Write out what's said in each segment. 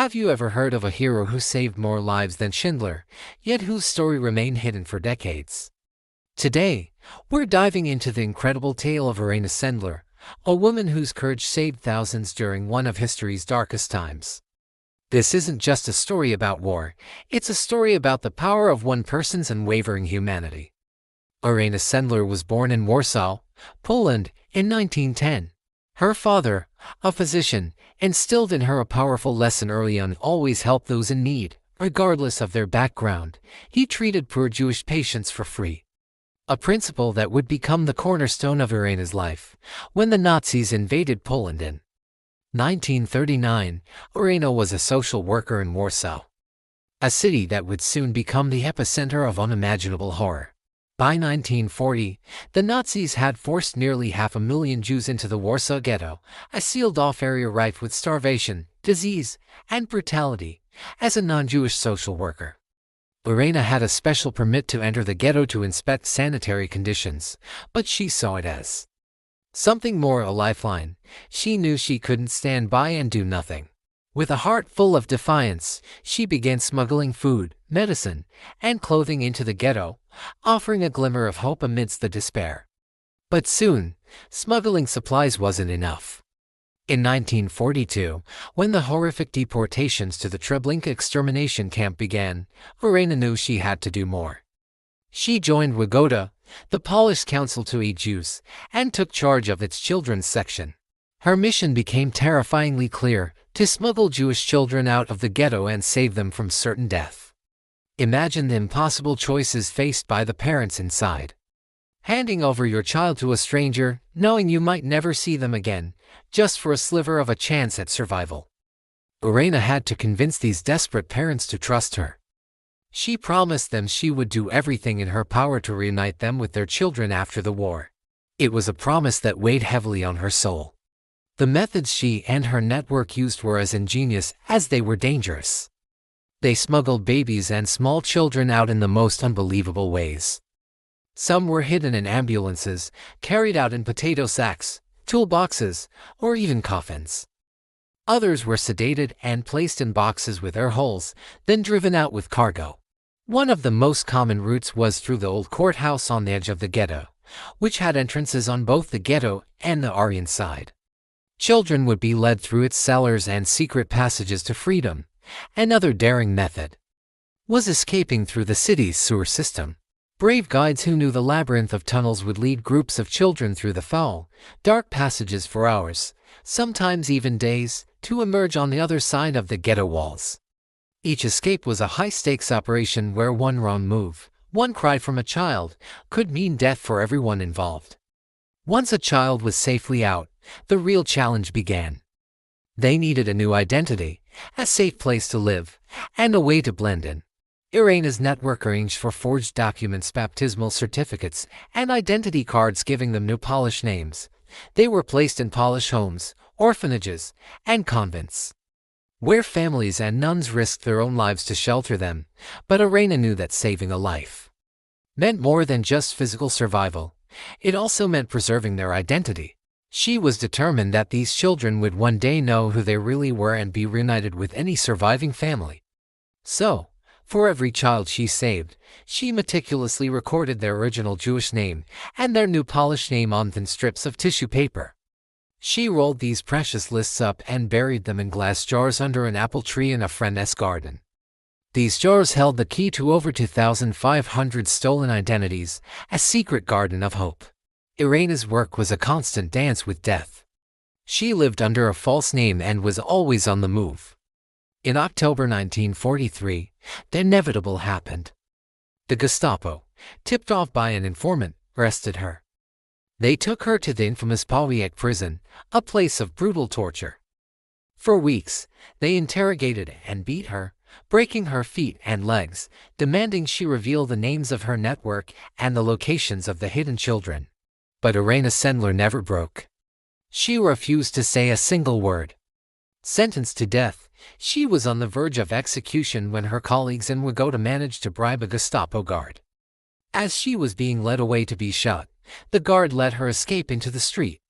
Have you ever heard of a hero who saved more lives than Schindler, yet whose story remained hidden for decades? Today, we're diving into the incredible tale of Irena Sendler, a woman whose courage saved thousands during one of history's darkest times. This isn't just a story about war, it's a story about the power of one person's unwavering humanity. Irena Sendler was born in Warsaw, Poland, in 1910. Her father, a physician, instilled in her a powerful lesson early on: always help those in need, regardless of their background. He treated poor Jewish patients for free, a principle that would become the cornerstone of Irena's life when the Nazis invaded Poland in 1939. Irena was a social worker in Warsaw, a city that would soon become the epicenter of unimaginable horror. By 1940, the Nazis had forced nearly 500,000 Jews into the Warsaw Ghetto, a sealed-off area rife with starvation, disease, and brutality. As a non-Jewish social worker, Irena had a special permit to enter the ghetto to inspect sanitary conditions, but she saw it as something more: a lifeline. She knew she couldn't stand by and do nothing. With a heart full of defiance, she began smuggling food, medicine, and clothing into the ghetto, offering a glimmer of hope amidst the despair. But soon, smuggling supplies wasn't enough. In 1942, when the horrific deportations to the Treblinka extermination camp began, Irena knew she had to do more. She joined Wagoda, the Polish Council to Aid Jews, and took charge of its children's section. Her mission became terrifyingly clear: to smuggle Jewish children out of the ghetto and save them from certain death. Imagine the impossible choices faced by the parents inside. Handing over your child to a stranger, knowing you might never see them again, just for a sliver of a chance at survival. Irena had to convince these desperate parents to trust her. She promised them she would do everything in her power to reunite them with their children after the war. It was a promise that weighed heavily on her soul. The methods she and her network used were as ingenious as they were dangerous. They smuggled babies and small children out in the most unbelievable ways. Some were hidden in ambulances, carried out in potato sacks, toolboxes, or even coffins. Others were sedated and placed in boxes with air holes, then driven out with cargo. One of the most common routes was through the old courthouse on the edge of the ghetto, which had entrances on both the ghetto and the Aryan side. Children would be led through its cellars and secret passages to freedom. Another daring method was escaping through the city's sewer system. Brave guides who knew the labyrinth of tunnels would lead groups of children through the foul, dark passages for hours, sometimes even days, to emerge on the other side of the ghetto walls. Each escape was a high-stakes operation where one wrong move, one cry from a child, could mean death for everyone involved. Once a child was safely out, the real challenge began. They needed a new identity, a safe place to live, and a way to blend in. Irena's network arranged for forged documents, baptismal certificates, and identity cards, giving them new Polish names. They were placed in Polish homes, orphanages, and convents, where families and nuns risked their own lives to shelter them. But Irena knew that saving a life meant more than just physical survival. It also meant preserving their identity. She was determined that these children would one day know who they really were and be reunited with any surviving family. So, for every child she saved, she meticulously recorded their original Jewish name and their new Polish name on thin strips of tissue paper. She rolled these precious lists up and buried them in glass jars under an apple tree in a friend's garden. These jars held the key to over 2,500 stolen identities, a secret garden of hope. Irena's work was a constant dance with death. She lived under a false name and was always on the move. In October 1943, the inevitable happened. The Gestapo, tipped off by an informant, arrested her. They took her to the infamous Powiat prison, a place of brutal torture. For weeks, they interrogated and beat her, breaking her feet and legs, demanding she reveal the names of her network and the locations of the hidden children. But Irena Sendler never broke. She refused to say a single word. Sentenced to death, she was on the verge of execution when her colleagues in Wagoda managed to bribe a Gestapo guard. As she was being led away to be shot, the guard let her escape into the street.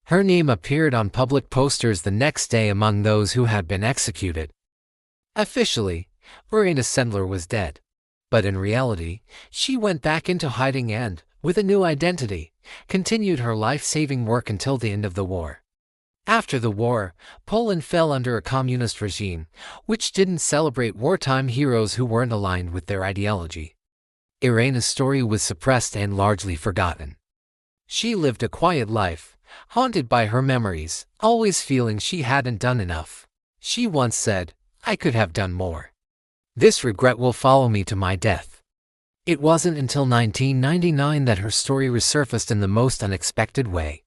Her name appeared on public posters the next day among those who had been executed. Officially, Irena Sendler was dead. But in reality, she went back into hiding and, with a new identity, continued her life-saving work until the end of the war. After the war, Poland fell under a communist regime, which didn't celebrate wartime heroes who weren't aligned with their ideology. Irena's story was suppressed and largely forgotten. She lived a quiet life, haunted by her memories, always feeling she hadn't done enough. She once said, "I could have done more. This regret will follow me to my death." It wasn't until 1999 that her story resurfaced in the most unexpected way.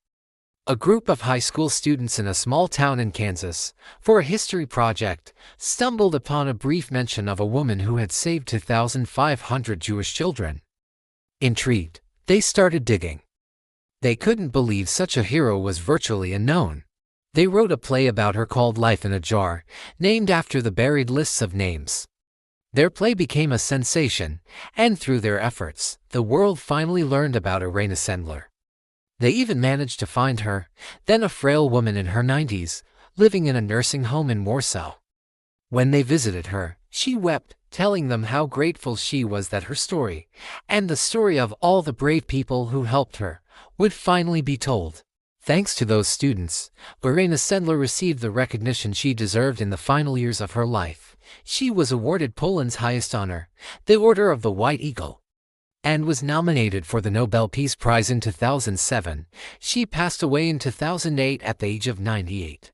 A group of high school students in a small town in Kansas, for a history project, stumbled upon a brief mention of a woman who had saved 2,500 Jewish children. Intrigued, they started digging. They couldn't believe such a hero was virtually unknown. They wrote a play about her called Life in a Jar, named after the buried lists of names. Their play became a sensation, and through their efforts, the world finally learned about Irena Sendler. They even managed to find her, then a frail woman in her 90s, living in a nursing home in Warsaw. When they visited her, she wept, telling them how grateful she was that her story, and the story of all the brave people who helped her, would finally be told. Thanks to those students, Irena Sendler received the recognition she deserved in the final years of her life. She was awarded Poland's highest honor, the Order of the White Eagle, and was nominated for the Nobel Peace Prize in 2007. She passed away in 2008 at the age of 98,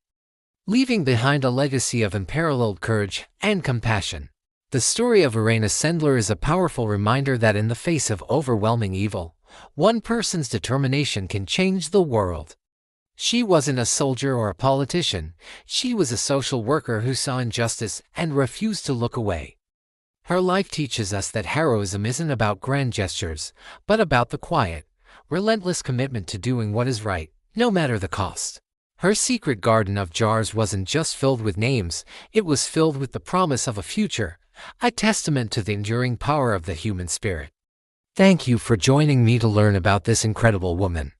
leaving behind a legacy of unparalleled courage and compassion. The story of Irena Sendler is a powerful reminder that in the face of overwhelming evil, one person's determination can change the world. She wasn't a soldier or a politician. She was a social worker who saw injustice and refused to look away. Her life teaches us that heroism isn't about grand gestures, but about the quiet, relentless commitment to doing what is right, no matter the cost. Her secret garden of jars wasn't just filled with names, it was filled with the promise of a future, a testament to the enduring power of the human spirit. Thank you for joining me to learn about this incredible woman.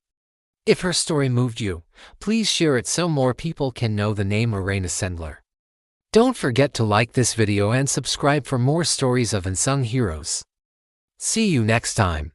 If her story moved you, please share it so more people can know the name Irena Sendler. Don't forget to like this video and subscribe for more stories of unsung heroes. See you next time.